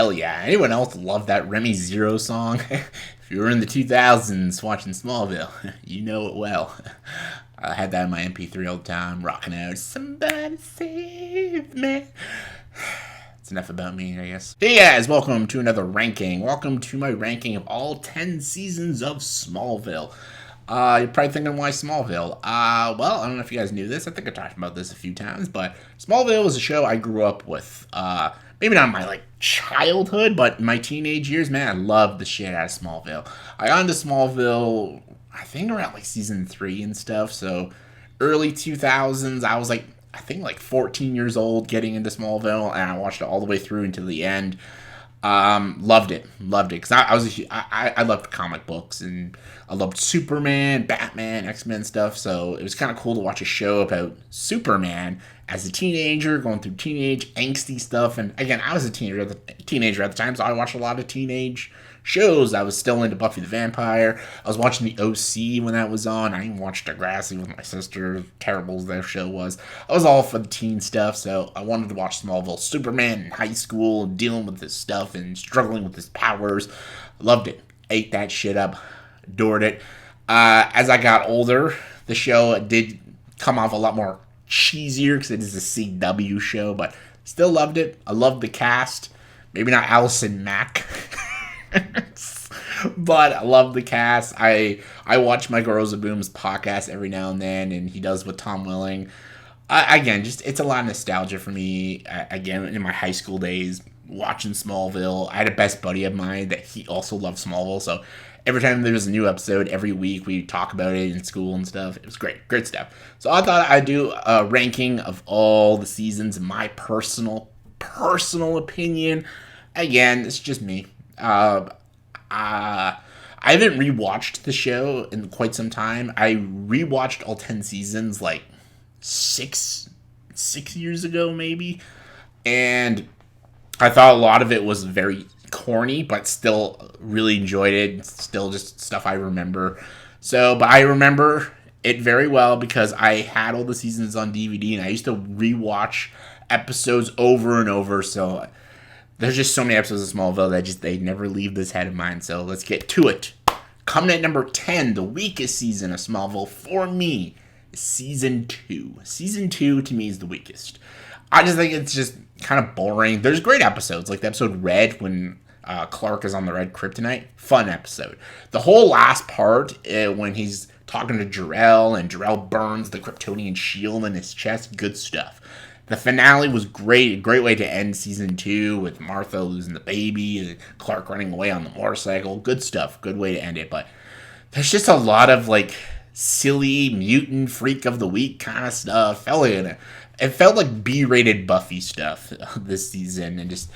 Hell yeah. Anyone else love that Remy Zero song? If you were in the 2000s watching Smallville, you know it well. I had that in my MP3 all the time, rocking out, "Somebody save me." It's enough about me, I guess. Hey guys, welcome to another ranking. Welcome to my ranking of all 10 seasons of Smallville. You're probably thinking, why Smallville? Well, I don't know if you guys knew this. I think I talked about this a few times, but Smallville was a show I grew up with. Maybe not my, childhood, but my teenage years, man, I loved the shit out of Smallville. I got into Smallville, I think around, season 3 and stuff, so early 2000s, I was, I think, 14 years old getting into Smallville, and I watched it all the way through until the end. Loved it, because I loved comic books, and I loved Superman, Batman, X-Men stuff. So it was kind of cool to watch a show about Superman as a teenager going through teenage angsty stuff. And again, I was a teenager at the time, so I watched a lot of teenage shows. I was still into Buffy the Vampire. I was watching the OC when that was on. I even watched Degrassi with my sister. Terrible as their show was. I was all for the teen stuff, so I wanted to watch Smallville. Superman in high school, dealing with this stuff and struggling with his powers. Loved it. Ate that shit up. Adored it. As I got older, the show did come off a lot more cheesier because it is a CW show, but still loved it. I loved the cast. Maybe not Allison Mack. But I love the cast. I watch Michael Rosenbaum's podcast every now and then, and he does with Tom Welling. Again, it's a lot of nostalgia for me. Again, in my high school days, watching Smallville, I had a best buddy of mine that he also loved Smallville, so every time there was a new episode, every week we talk about it in school and stuff. It was great stuff. So I thought I'd do a ranking of all the seasons in my personal opinion. Again, it's just me. I haven't rewatched the show in quite some time. I rewatched all 10 seasons six years ago, maybe. And I thought a lot of it was very corny, but still really enjoyed it. Still just stuff I remember. But I remember it very well because I had all the seasons on DVD, and I used to rewatch episodes over and over, so there's just so many episodes of Smallville that they never leave this head of mine. So let's get to it. Coming at number 10, the weakest season of Smallville for me is season 2. Season 2 to me is the weakest. I just think it's just kind of boring. There's great episodes, like the episode Red when Clark is on the red kryptonite. Fun episode. The whole last part when he's talking to Jor-El and Jor-El burns the Kryptonian shield in his chest. Good stuff. The finale was great. A great way to end season 2 with Martha losing the baby and Clark running away on the motorcycle. Good stuff. Good way to end it. But there's just a lot of silly mutant freak of the week kind of stuff. It felt like B-rated Buffy stuff this season, and just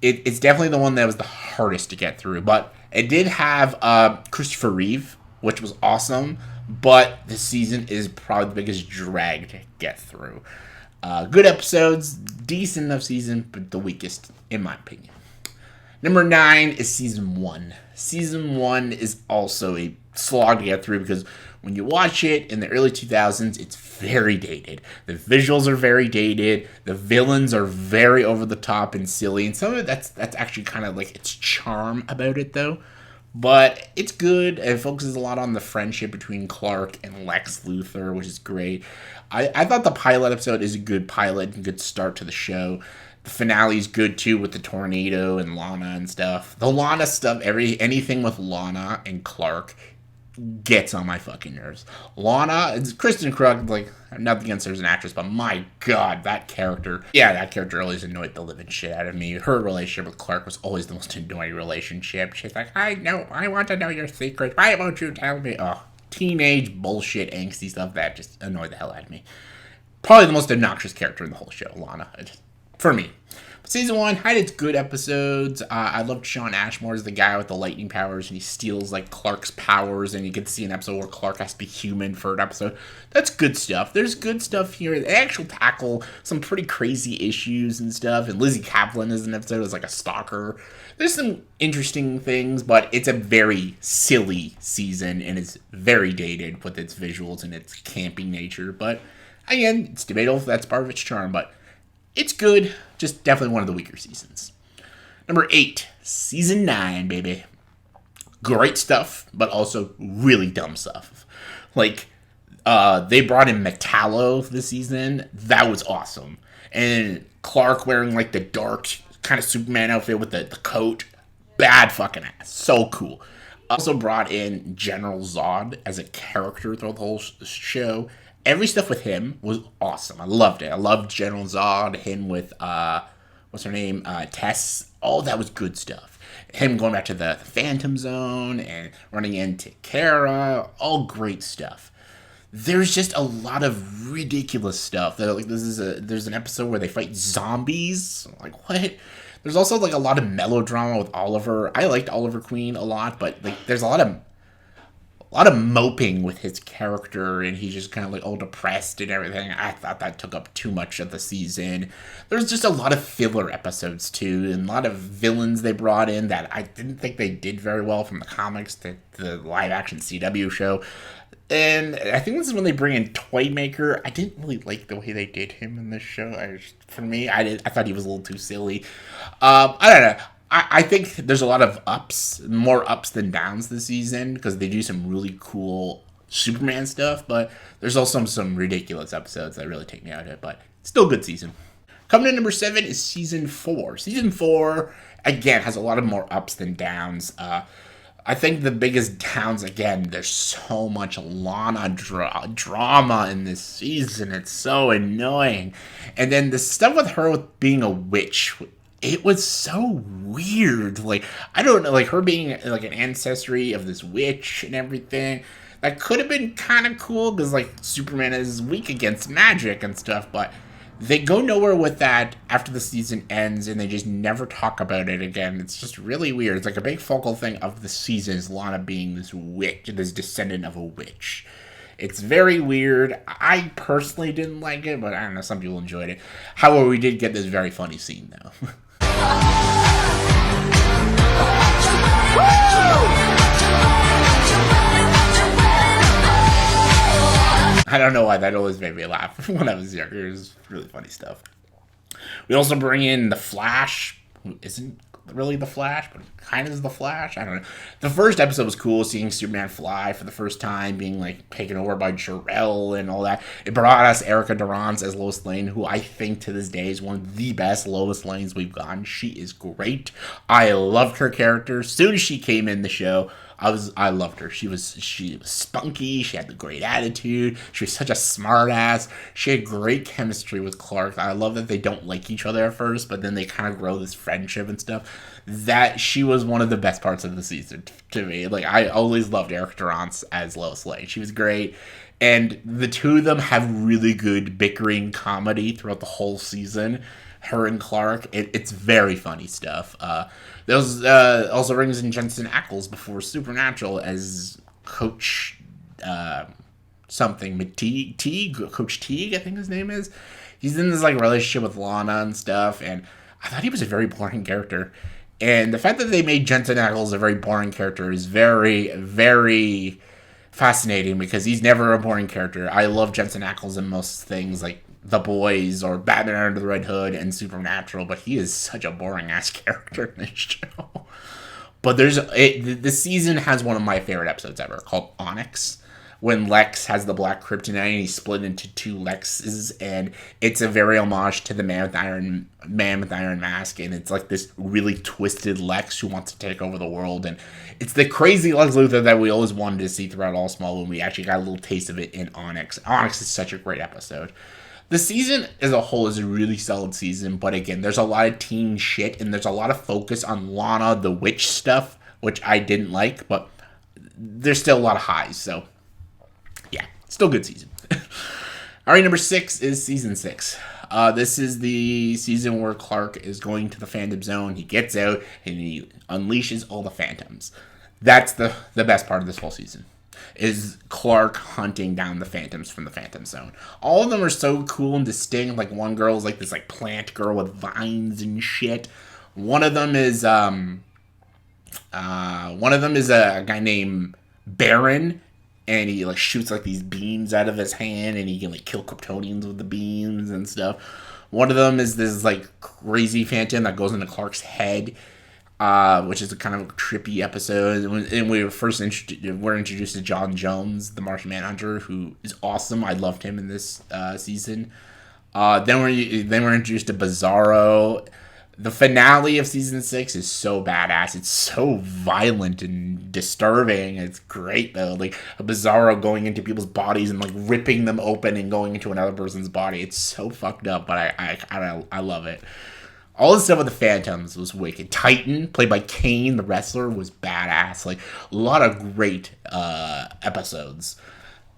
it's definitely the one that was the hardest to get through. But it did have Christopher Reeve, which was awesome. But this season is probably the biggest drag to get through. Good episodes, decent enough season, but the weakest, in my opinion. Number 9 is season 1. Season 1 is also a slog to get through because when you watch it in the early 2000s, it's very dated. The visuals are very dated. The villains are very over the top and silly, and some of it that's actually kind of its charm about it, though. But it's good. It focuses a lot on the friendship between Clark and Lex Luthor, which is great. I thought the pilot episode is a good pilot and good start to the show. The finale is good, too, with the tornado and Lana and stuff. The Lana stuff, anything with Lana and Clark gets on my fucking nerves. Lana, it's Kristen Krug, nothing against her as an actress, but my god, that character always annoyed the living shit out of me. Her relationship with Clark was always the most annoying relationship. She's like, I want to know your secret. Why won't you tell me? Oh, teenage bullshit, angsty stuff that just annoyed the hell out of me. Probably the most obnoxious character in the whole show, Lana, for me. Season 1 had its good episodes. I loved Shawn Ashmore as the guy with the lightning powers, and he steals Clark's powers, and you get to see an episode where Clark has to be human for an episode. That's good stuff. There's good stuff here. They actually tackle some pretty crazy issues and stuff, and Lizzie Kaplan is an episode as a stalker. There's some interesting things, but it's a very silly season, and it's very dated with its visuals and its camping nature. But again, it's debatable if that's part of its charm, but it's good, just definitely one of the weaker seasons. Number 8, season 9, baby. Great stuff, but also really dumb stuff. Like, they brought in Metallo this season. That was awesome. And Clark wearing like the dark kind of Superman outfit with the coat. Bad fucking ass. So cool. Also brought in General Zod as a character throughout the whole show. Every stuff with him was awesome. I loved it. I loved General Zod. Him with what's her name? Tess. All that was good stuff. Him going back to the Phantom Zone and running into Kara. All great stuff. There's just a lot of ridiculous stuff. That like there's an episode where they fight zombies. Like what? There's also like a lot of melodrama with Oliver. I liked Oliver Queen a lot, but like there's a lot of moping with his character, and he's just kind of like all depressed and everything. I thought that took up too much of the season. There's just a lot of filler episodes too, and a lot of villains they brought in that I didn't think they did very well from the comics to the live action CW show. And I think this is when they bring in Toymaker. I didn't really like the way they did him in this show. I thought he was a little too silly. I don't know. I think there's a lot of ups, more ups than downs this season, because they do some really cool Superman stuff, but there's also some ridiculous episodes that really take me out of it, but still a good season. Coming in number 7 is season 4. Season 4, again, has a lot of more ups than downs. I think the biggest downs, again, there's so much Lana drama in this season. It's so annoying. And then the stuff with her with being a witch, it was so weird. Like, I don't know, like her being like an ancestry of this witch and everything. That could have been kind of cool because like Superman is weak against magic and stuff, but they go nowhere with that after the season ends, and they just never talk about it again. It's just really weird. It's like a big focal thing of the season is Lana being this witch, this descendant of a witch. It's very weird. I personally didn't like it, but I don't know, some people enjoyed it. However, we did get this very funny scene, though. I don't know why that always made me laugh when I was younger. It was really funny stuff. We also bring in the Flash, who isn't really the Flash, but kind of is the Flash. I don't know. The first episode was cool, seeing Superman fly for the first time, being like taken over by Jor-El and all that. It brought us Erica Durance as Lois Lane, who I think to this day is one of the best Lois Lanes we've gotten. She is great. I loved her character. As soon as she came in the show, I loved her. She was spunky. She had the great attitude. She was such a smart ass. She had great chemistry with Clark. I love that they don't like each other at first, but then they kind of grow this friendship and stuff. That she was one of the best parts of the season to me. Like, I always loved Eric Durance as Lois Lane. She was great. And the two of them have really good bickering comedy throughout the whole season. Her and Clark. It's very funny stuff. There was also brings in Jensen Ackles before Supernatural as Coach something. Teague? Coach Teague, I think his name is. He's in this like relationship with Lana and stuff, and I thought he was a very boring character. And the fact that they made Jensen Ackles a very boring character is very, very fascinating, because he's never a boring character. I love Jensen Ackles in most things, like The Boys or Batman Under the Red Hood and Supernatural, but he is such a boring ass character in this show. But the season has one of my favorite episodes ever, called Onyx, when Lex has the black kryptonite and he's split into two Lexes, and it's a very homage to the Man with Iron Mask, and it's like this really twisted Lex who wants to take over the world, and it's the crazy Lex Luthor that we always wanted to see throughout all Smallville, and we actually got a little taste of it in Onyx. Onyx is such a great episode. The season as a whole is a really solid season, but again, there's a lot of teen shit, and there's a lot of focus on Lana, the witch stuff, which I didn't like, but there's still a lot of highs, so yeah, still good season. All right, number 6 is season 6. This is the season where Clark is going to the Phantom Zone. He gets out, and he unleashes all the Phantoms. That's the best part of this whole season, is Clark hunting down the Phantoms from the Phantom Zone. All of them are so cool and distinct. Like, one girl is like this like plant girl with vines and shit. One of them is a guy named Baron, and he like shoots like these beams out of his hand, and he can like kill Kryptonians with the beams and stuff. One of them is this like crazy phantom that goes into Clark's head, which is a kind of trippy episode. And we were introduced to John Jones, the Martian Manhunter, who is awesome. I loved him in this season. Then we're introduced to Bizarro. The finale of season 6 is so badass. It's so violent and disturbing. It's great though. Like a Bizarro going into people's bodies and like ripping them open and going into another person's body. It's so fucked up, but I love it. All the stuff with the Phantoms was wicked. Titan, played by Kane, the wrestler, was badass. Like a lot of great episodes.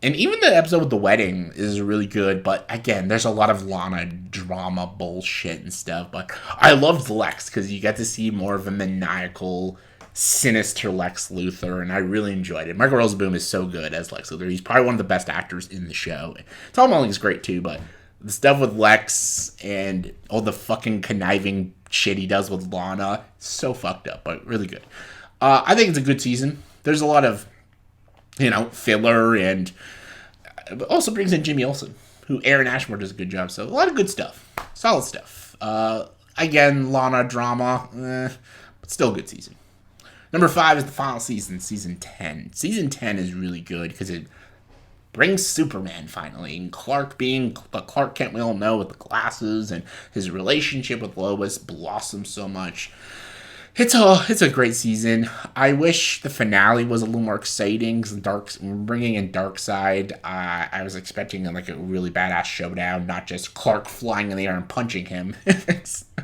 And even the episode with the wedding is really good, but again, there's a lot of Lana drama bullshit and stuff. But I loved Lex because you get to see more of a maniacal, sinister Lex Luthor, and I really enjoyed it. Michael Rosenbaum is so good as Lex Luthor. He's probably one of the best actors in the show. Tom Welling is great too, but the stuff with Lex and all the fucking conniving shit he does with Lana, so fucked up, but really good. I think it's a good season. There's a lot of filler, and also brings in Jimmy Olsen, who Aaron Ashmore does a good job. So a lot of good stuff, solid stuff. Again, Lana drama, but still a good season. Number 5 is the final season, season 10. Season 10 is really good because it brings Superman finally, and Clark being the Clark Kent we all know with the glasses, and his relationship with Lois blossoms so much. It's a great season. I wish the finale was a little more exciting. Bringing in Darkseid. I was expecting like a really badass showdown, not just Clark flying in the air and punching him. But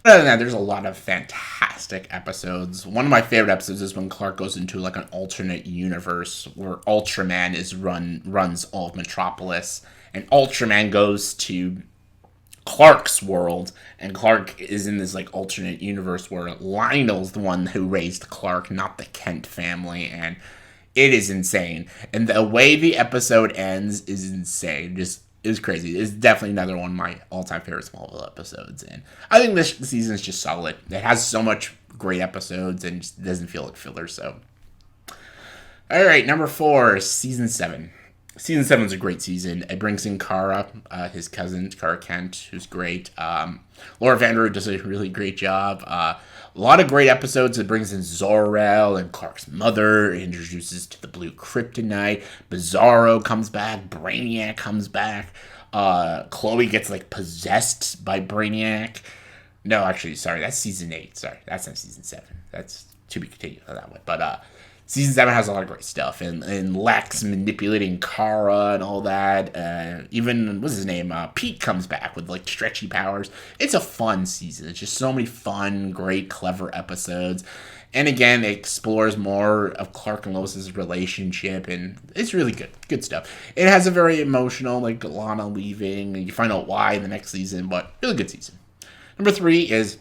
other than that, there's a lot of fantastic episodes. One of my favorite episodes is when Clark goes into like an alternate universe where Ultraman runs all of Metropolis, and Ultraman goes to Clark's world, and Clark is in this like alternate universe where Lionel's the one who raised Clark, not the Kent family, and it is insane. And the way the episode ends is insane. Just it was crazy. It's definitely another one of my all-time favorite Smallville episodes, and I think this season is just solid. It has so much great episodes and just doesn't feel like filler. So, all right, number 4, season 7. Season 7 is a great season. It brings in Kara, his cousin, Kara Kent, who's great. Laura Vanderwood does a really great job. A lot of great episodes. It brings in Zor-El and Clark's mother. It introduces to the blue kryptonite. Bizarro comes back. Brainiac comes back. Chloe gets like possessed by Brainiac. No, actually, sorry, that's season 8. Sorry, that's not season 7. That's to be continued on that one. But season 7 has a lot of great stuff, and Lex manipulating Kara and all that. Even, what's his name? Pete comes back with, like, stretchy powers. It's a fun season. It's just so many fun, great, clever episodes. And again, it explores more of Clark and Lois' relationship, and it's really good. Good stuff. It has a very emotional, like, Lana leaving, and you find out why in the next season, but really good season. Number 3 is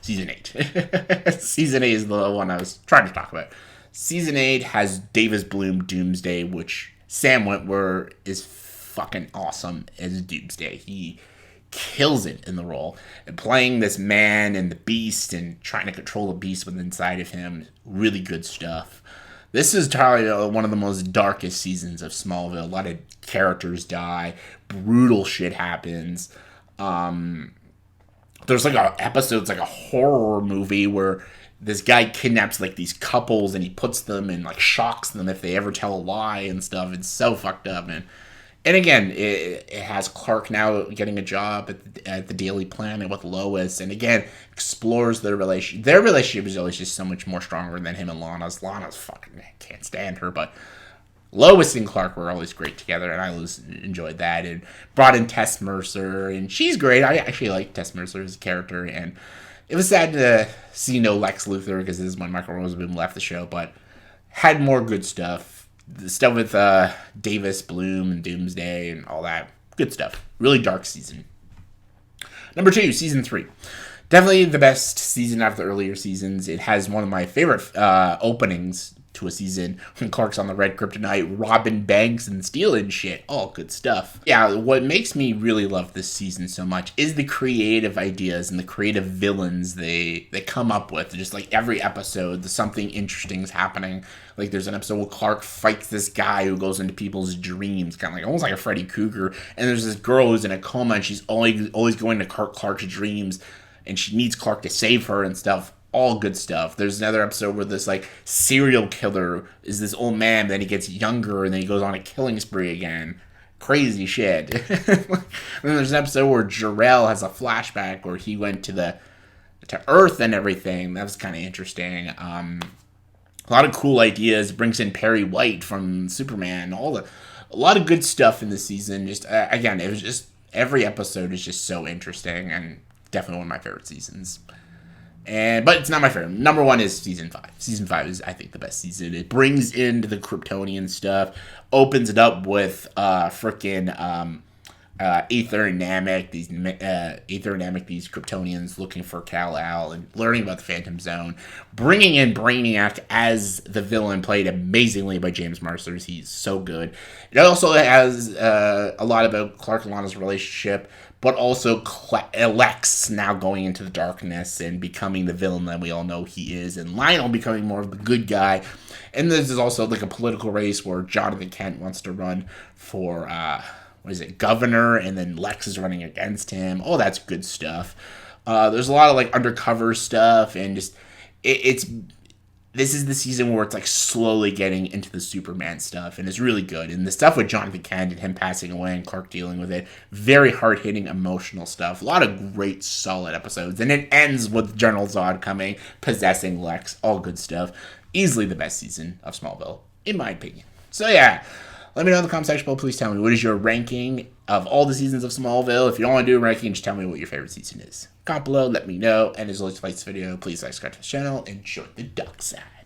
season 8. Season 8 is the one I was trying to talk about. Season 8 has Davis Bloom Doomsday, which Sam Witwer is fucking awesome as Doomsday. He kills it in the role. And playing this man and the beast and trying to control the beast within inside of him, really good stuff. This is probably one of the most darkest seasons of Smallville. A lot of characters die. Brutal shit happens. There's like episodes like a horror movie where this guy kidnaps like these couples and he puts them and like shocks them if they ever tell a lie and stuff. It's so fucked up, man. And again, it has Clark now getting a job at the Daily Planet with Lois, and again explores their relationship. Their relationship is always just so much more stronger than him and Lana's. Lana's fucking can't stand her, but Lois and Clark were always great together, and I always enjoyed that. And brought in Tess Mercer, and she's great. I actually like Tess Mercer as a character, and it was sad to see no Lex Luthor because this is when Michael Rosenbaum left the show, but had more good stuff. The stuff with Davis, Bloom, and Doomsday and all that. Good stuff. Really dark season. Number 2, season 3. Definitely the best season out of the earlier seasons. It has one of my favorite openings to a season when Clark's on the red kryptonite, robbing banks and stealing shit. All good stuff. Yeah, what makes me really love this season so much is the creative ideas and the creative villains they come up with. Just like every episode, something interesting is happening. Like there's an episode where Clark fights this guy who goes into people's dreams, kind of like almost like a Freddy Krueger. And there's this girl who's in a coma and she's always going to Clark's dreams, and she needs Clark to save her and stuff. all good stuff. There's another episode where this like serial killer is this old man, then he gets younger and then he goes on a killing spree again. Crazy shit. And then there's an episode where Jarrell has a flashback where he went to Earth and everything. That was kind of interesting. A lot of cool ideas. Brings in Perry White from Superman. A lot of good stuff in the season. Just again, it was just every episode is just so interesting and definitely one of my favorite seasons. But it's not my favorite. Number one is season 5. Season 5 is, I think, the best season. It brings into the Kryptonian stuff, opens it up with freaking Aether and Namek, these Kryptonians looking for Kal-El and learning about the Phantom Zone, bringing in Brainiac as the villain, played amazingly by James Marsters. He's so good. It also has a lot about Clark and Lana's relationship, but also Lex now going into the darkness and becoming the villain that we all know he is, and Lionel becoming more of the good guy. And this is also like a political race where Jonathan Kent wants to run for governor, and then Lex is running against him. Oh, that's good stuff. There's a lot of like undercover stuff, and just this is the season where it's like slowly getting into the Superman stuff, and it's really good. And the stuff with Jonathan Kent and him passing away and Clark dealing with it, very hard-hitting, emotional stuff. A lot of great, solid episodes. And it ends with General Zod coming, possessing Lex. All good stuff. Easily the best season of Smallville, in my opinion. So yeah, let me know in the comment section below. Please tell me, what is your ranking of all the seasons of Smallville? If you don't want to do a ranking, just tell me what your favorite season is. Comment below, let me know. And as always, if you like this video, please subscribe to the channel and join the dark side.